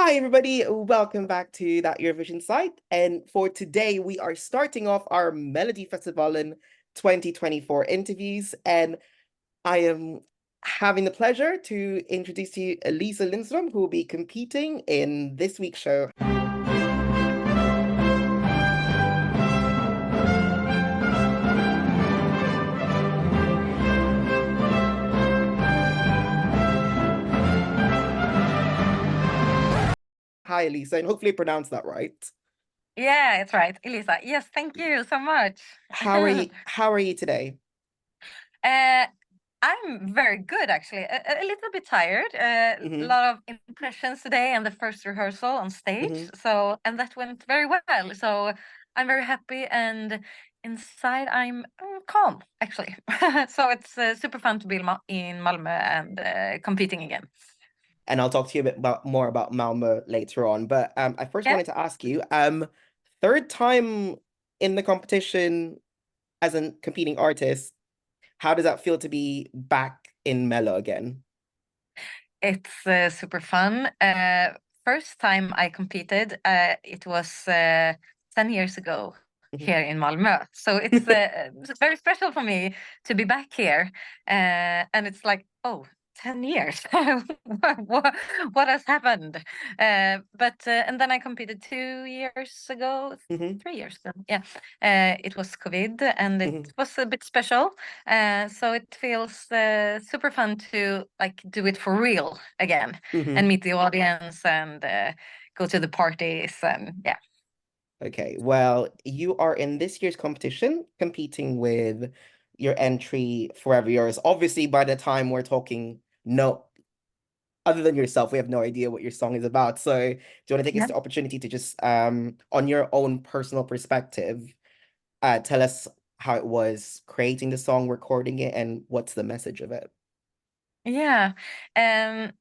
Hi, everybody. Welcome back to that Eurovision site. And for today, we are starting off our Melodifestivalen 2024 interviews. And I am having the pleasure to introduce to you Elisa Lindström, who will be competing in this week's show. Hi, Elisa, and hopefully I pronounced that right. Yeah, it's right, Elisa. Yes, thank you so much. How are you today? I'm very good, actually. A little bit tired. A Hmm. lot of impressions today and the first rehearsal on stage. Hmm. And that went very well. So I'm very happy, and inside I'm calm, actually. So it's super fun to be in Malmö and competing again. And I'll talk to you a bit more about Malmö later on. But I first Yeah. wanted to ask you, third time in the competition as a competing artist, how does that feel to be back in Mello again? It's super fun. First time I competed, it was 10 years ago Mhm. here in Malmö. So it's very special for me to be back here. And it's like, oh, 10 years. what, what has happened? And then I competed 2 years ago, Mhm. 3 years ago. Yeah. It was COVID and it Mhm. was a bit special. So it feels super fun to like do it for real again and Mhm. meet the audience and go to the parties and yeah. Okay, well, you are in this year's competition competing with your entry Forever Yours. Obviously, by the time we're talking, no, other than yourself, we have no idea what your song is about. So, do you want to take Yeah. this opportunity to just, on your own personal perspective, tell us how it was creating the song, recording it, and what's the message of it? Yeah. Um,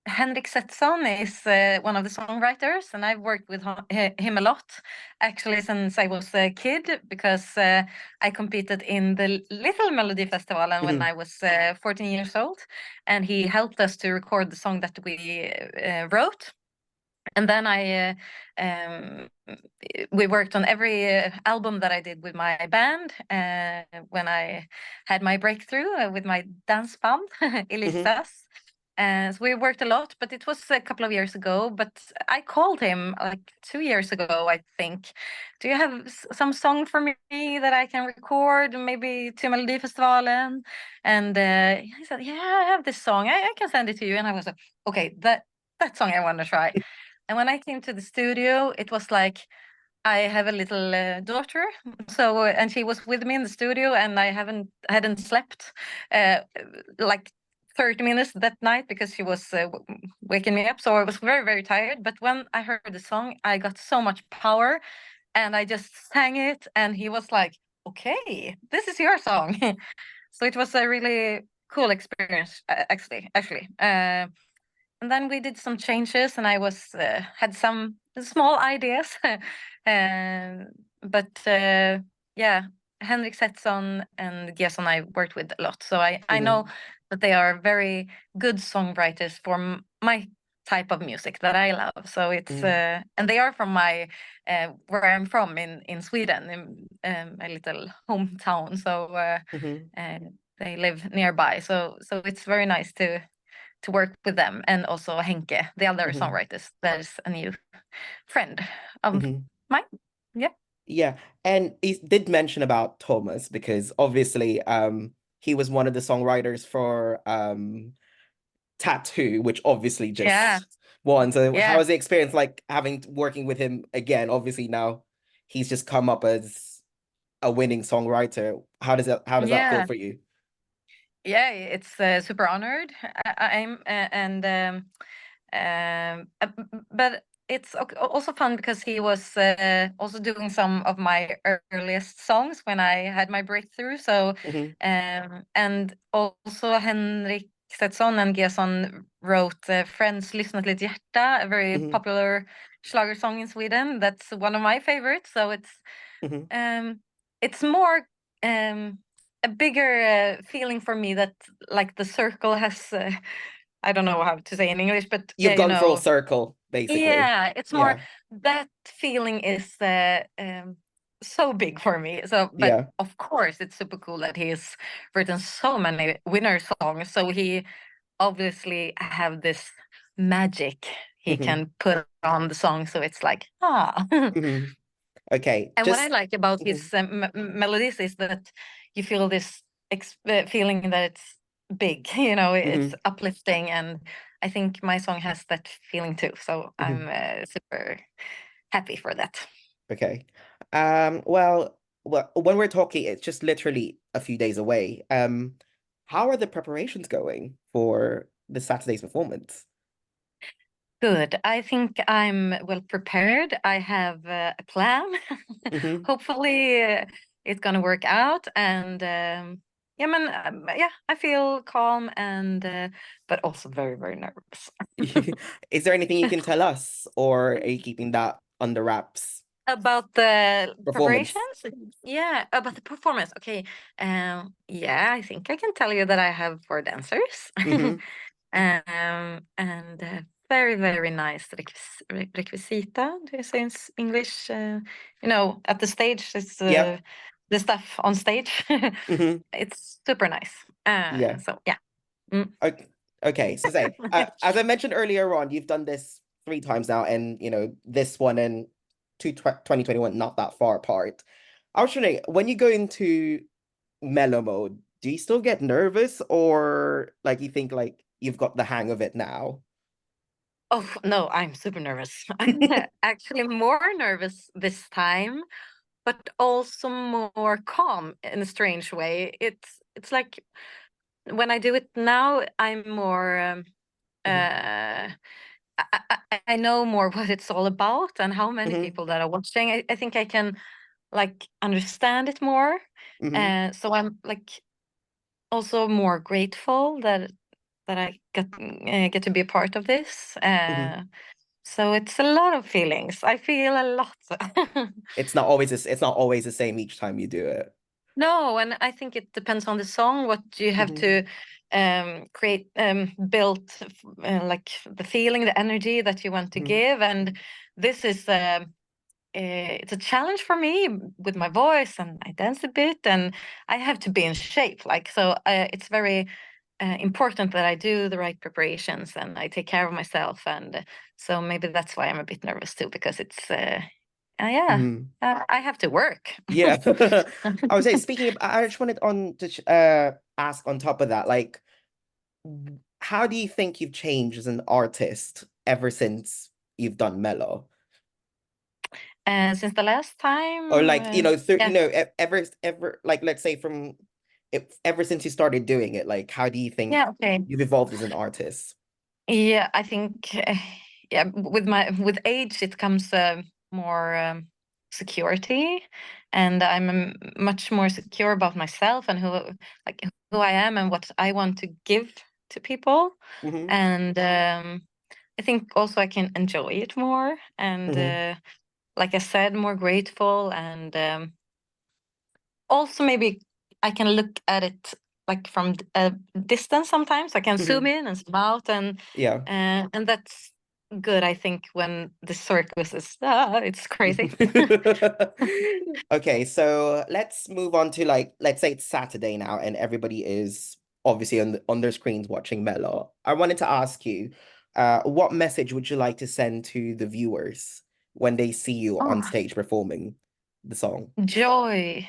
Henrik Setson is one of the songwriters, and I've worked with him a lot, actually, since I was a kid, because I competed in the Little Melodifestivalen when Mhm. I was 14 years old, and he helped us to record the song that we wrote. And then we worked on every album that I did with my band when I had my breakthrough with my dance band, Mhm. Elisa's. So we worked a lot, but it was a couple of years ago. But I called him like 2 years ago, I think. Do you have some song for me that I can record, maybe to Melodifestivalen? And he said, "Yeah, I have this song. I can send it to you." And I was like, "Okay, that song I want to try." And when I came to the studio, it was like I have a little daughter, so and she was with me in the studio, and I hadn't slept uh, like 30 minutes that night because she was waking me up. So I was very, very tired. But when I heard the song, I got so much power, and I just sang it, and he was like, "Okay, this is your song." So it was a really cool experience, actually. And then we did some changes, and I was had some small ideas. um, but yeah, Henrik Setson and Gesson I worked with a lot, so I know Mhm. that they are very good songwriters for my type of music that I love. So it's Mhm. and they are from my where I'm from in Sweden, in a little hometown. So Mhm. they live nearby. So it's very nice to work with them, and also Henke, the other Mhm. songwriters. There's a new friend of Mhm. mine. Yeah. Yeah, and he did mention about Thomas because obviously he was one of the songwriters for Tattoo, which obviously Yeah. just won. So how Yeah. was the experience like having working with him again? Obviously now he's just come up as a winning songwriter. How does that feel Yeah. for you? Yeah. It's super honored. I'm but it's also fun because he was also doing some of my earliest songs when I had my breakthrough. So Hmm. and also Henrik Setson and Gesson wrote Friends lyssnat lite hjärta, a very Hmm. popular schlager song in Sweden. That's one of my favorites. So Hmm. it's more a bigger feeling for me that like the circle has I don't know how to say in English, but You've you gone full know, circle, basically. yeah, it's more Yeah. that feeling is so big for me. So, but Yeah. of course, it's super cool that he's written so many winner songs. So he obviously have this magic he Hmm. can put on the song. So it's like ah. Hmm. Okay. And what I Just like about mhm, his melodies is that you feel this feeling that it's big, you know, it's mhm, uplifting, and I think my song has that feeling too. So mhm. I'm super happy for that. Okay. Well, when we're talking, it's just literally a few days away. How are the preparations going for the Saturday's performance? Good. I think I'm well prepared. I have a plan. Hmm. Hopefully, it's gonna work out. And yeah, man, yeah, I feel calm and but also very, very nervous. Is there anything you can tell us, or are you keeping that under wraps? About the Performance. preparations? Yeah, about the performance. Okay. Yeah, I think I can tell you that I have four dancers. Hmm. And very, very nice requisita. Do you say in English? You know, at the stage, it's Yep. the stuff on stage. Hmm. It's super nice. Yeah. So yeah. Mm. Okay. Okay. So say, as I mentioned earlier on, you've done this three times now, and this one and 2021 not that far apart. I was wondering, when you go into mellow mode, do you still get nervous, or like you think like you've got the hang of it now? Oh no, I'm super nervous. I'm actually more nervous this time, but also more calm in a strange way. It's like when I do it now, I'm more Hmm. uh I know more what it's all about and how many Hmm. people that are watching. I think I can like understand it more. Hmm. So I'm like also more grateful that I get to be a part of this. Hmm. So it's a lot of feelings. I feel a lot. It's not always the same each time you do it. No, and I think it depends on the song, what you have Hmm. to create, build, like the feeling, the energy that you want to Hmm. give. And this is it's a challenge for me with my voice, and I dance a bit, and I have to be in shape. Like so, it's very important that I do the right preparations and I take care of myself. And so maybe that's why I'm a bit nervous too, because it's yeah, Hmm. I have to work. Yeah. I would say, speaking of, I just wanted on to ask on top of that, like, how do you think you've changed as an artist ever since you've done mellow? Since the last Or time, like, yeah, ever, like, let's say from ever since you started doing it, like, how do you think yeah, okay, you've evolved as an artist? yeah, I think yeah, with age it comes more security, and I'm much more secure about myself and who I am and what I want to give to people. Hmm. And I think also I can enjoy it more, and Hmm. like I said, more grateful, and also maybe I can look at it like from a distance. Sometimes I can zoom Hmm. in and zoom out, Yeah. and that's good. I think when the circus is it's crazy. Okay, so let's move on to, like, let's say it's Saturday now and everybody is obviously on their screens watching Mello. I wanted to ask you, what message would you like to send to the viewers when they see you on Oh, stage performing the song? joy,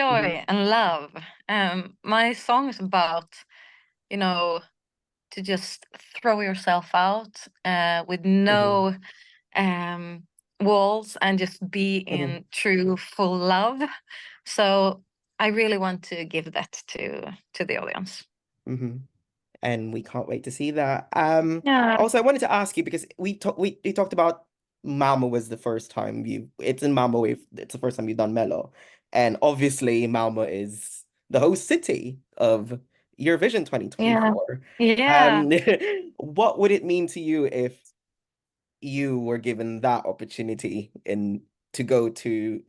Hmm. joy, and love. My song is about, you know, to just throw yourself out with Hmm. no um, walls and just be Hmm. in true full love. So I really want to give that to the audience. Hmm. And we can't wait to see that. Yeah, Also, I wanted to ask you because we talked about Malmo was the first time it's in Malmo. It's the first time you've done Mello, and obviously Malmo is the host city of Eurovision yeah, 2024. yeah. Um, what would it mean to you if you were given that opportunity to go to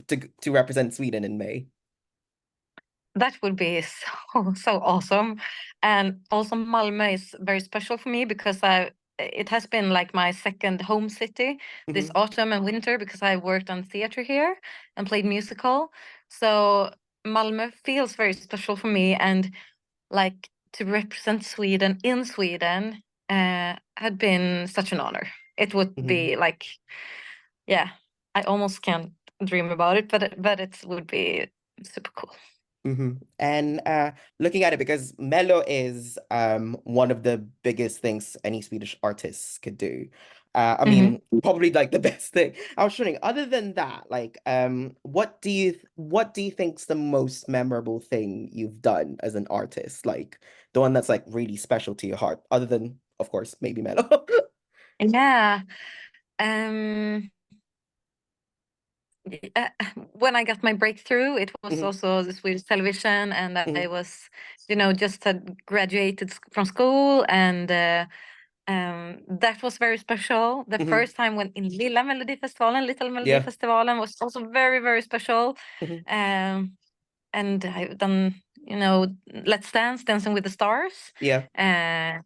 represent Sweden in May? that would be so awesome. And also Malmö is very special for me because it has been like my second home city this Hmm. autumn and winter because I worked on theater here and played musical. So Malmö feels very special for me, and like to represent Sweden in Sweden had been such an honor. It would Hmm. be like, yeah, I almost can't dream about it, but it would be super cool. And looking at it, because Mello is one of the biggest things any Swedish artists could do. I Hmm. mean, probably like the best thing. I was wondering, other than that, like what do you think's the most memorable thing you've done as an artist? Like the one that's like really special to your heart, other than, of course, maybe Mello. Yeah. Um, uh, when I got my breakthrough, it was Hmm. also the Swedish television, and I Hmm. was, just had graduated from school, and that was very special. The Hmm. first time when in Lilla Melodifestivalen, Little Yeah. Melodifestivalen was also very, very special. Hmm. Um, and I've done, Let's Dance, Dancing with the Stars. Yeah.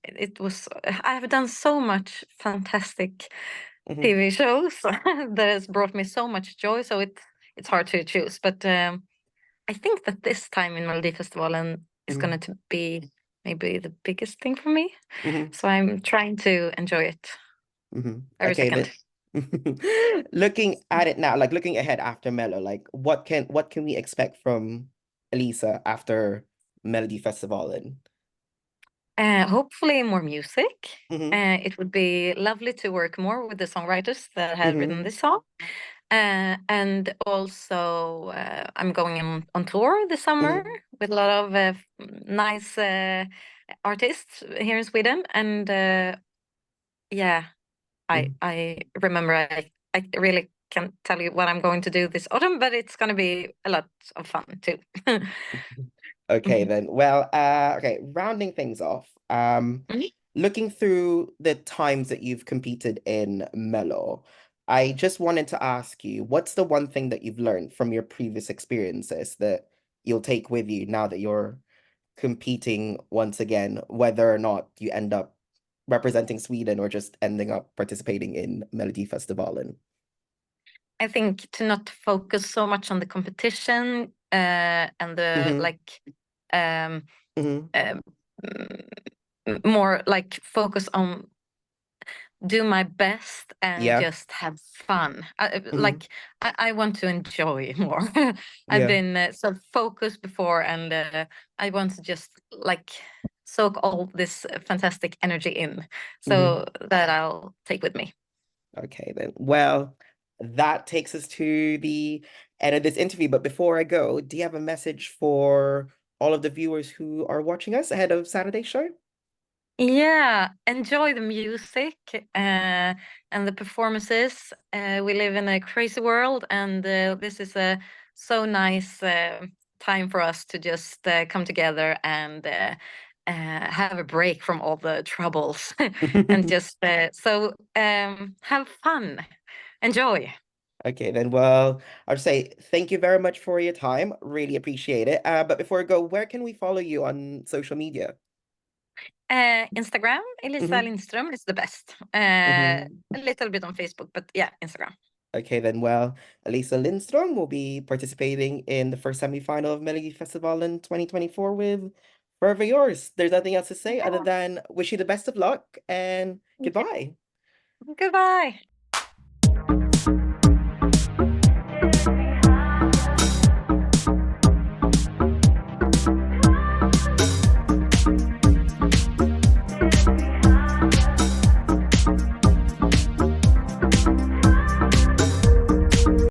It was, I have done so much fantastic Hmm. TV shows that has brought me so much joy. So it's hard to choose, but I think that this time in Melodifestivalen is Hmm. going to be maybe the biggest thing for me. Hmm. So I'm trying to enjoy it every Okay, second. then. Looking at it now, like looking ahead after Mello, like what can we expect from Elisa after Melodifestivalen? Hopefully more music. Mm-hmm. It would be lovely to work more with the songwriters that have written Mm-hmm. this song. And also, I'm going on tour this summer Mm-hmm. with a lot of nice artists here in Sweden. And yeah, I remember I really can't tell you what I'm going to do this autumn, but it's going to be a lot of fun too. Okay, Mhm. then. Well, okay, rounding things off. Mhm. Looking through the times that you've competed in Mello, I just wanted to ask you, what's the one thing that you've learned from your previous experiences that you'll take with you now that you're competing once again, whether or not you end up representing Sweden or just ending up participating in Melodifestivalen? I think to not focus so much on the competition and the Mm-hmm. like um, Mm-hmm. um, more like focus on do my best and Yeah. just have fun. Mm-hmm. I want to enjoy more. I've Yeah. been so focused before, and I want to just like soak all this fantastic energy in, Mm-hmm. so that I'll take with me. Okay, then. Well, that takes us to the end of this interview. But before I go, do you have a message for all of the viewers who are watching us ahead of Saturday's show? Yeah, enjoy the music and the performances. We live in a crazy world, and this is a so nice time for us to just come together and have a break from all the troubles and just have fun, enjoy. Okay, then. Well, I'll just say thank you very much for your time. Really appreciate it. But before I go, where can we follow you on social media? Instagram, Elisa Hmm. Lindström is the best. Hmm. A little bit on Facebook, but yeah, Instagram. Okay, then. Well, Elisa Lindström will be participating in the first semi-final of Melodifestivalen 2024 with Forever Yours. There's nothing else to say other Yeah, than wish you the best of luck and thank you. goodbye. Goodbye.